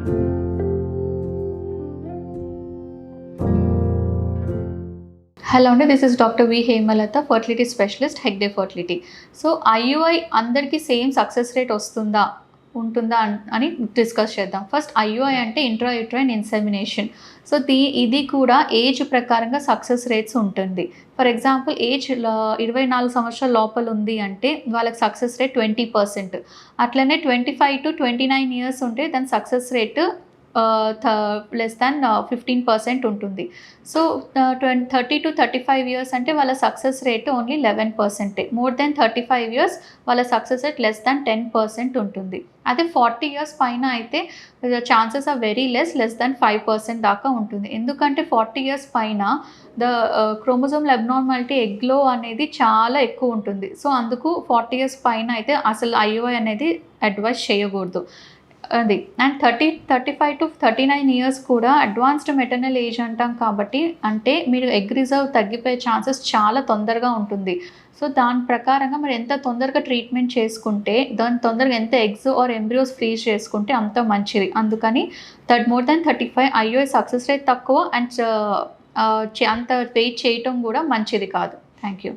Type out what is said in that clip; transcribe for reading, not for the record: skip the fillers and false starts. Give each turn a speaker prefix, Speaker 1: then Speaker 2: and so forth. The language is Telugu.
Speaker 1: హలో అండి, this is doctor V Hemalatha, fertility specialist, Hegde fertility. So IUI అందరికీ సేమ్ సక్సెస్ రేట్ వస్తుందా, ఉంటుందా అని డిస్కస్ చేద్దాం. ఫస్ట్ ఐయుఐ అంటే ఇంట్రా యూట్రైన్ ఇన్సెమినేషన్. సో ఇది కూడా ఏజ్ ప్రకారంగా సక్సెస్ రేట్స్ ఉంటుంది. ఫర్ ఎగ్జాంపుల్ ఏజ్ 24 సంవత్సరాల లోపల ఉంది అంటే వాళ్ళకి సక్సెస్ రేట్ 20%. అట్లనే 25-29 ఇయర్స్ ఉంటే దాని సక్సెస్ రేట్ లెస్ దాన్ 15% ఉంటుంది. సో 30-35 ఇయర్స్ అంటే వాళ్ళ success rate only 11%. More than 35 years వాళ్ళ సక్సెస్ రేట్ లెస్ దాన్ 10% ఉంటుంది. అదే 40 ఇయర్స్ పైన అయితే chances are very less than 5% దాకా ఉంటుంది. ఎందుకంటే 40 ఇయర్స్ పైన క్రోమోజోమ్ అబ్నార్మాలిటీ ఎగ్లో అనేది చాలా ఎక్కువ ఉంటుంది. సో అందుకు 40 ఇయర్స్ పైన అయితే అసలు ఐయుఐ అనేది అడ్వైస్ చేయకూడదు. అది. అండ్ 35-39 ఇయర్స్ కూడా అడ్వాన్స్డ్ మెటర్నల్ ఏజ్ అంటాం కాబట్టి, అంటే మీరు ఎగ్ రిజర్వ్ తగ్గిపోయే ఛాన్సెస్ చాలా తొందరగా ఉంటుంది. సో దాని ప్రకారంగా మీరు ఎంత తొందరగా ట్రీట్మెంట్ చేసుకుంటే, దాని తొందరగా ఎంత ఎగ్స్ ఆర్ ఎంబ్రియోస్ ఫ్రీజ్ చేసుకుంటే అంత మంచిది. అందుకని more than 35 IUI success rate తక్కువ అండ్ అంత వెయిట్ చేయటం కూడా మంచిది కాదు. Thank you.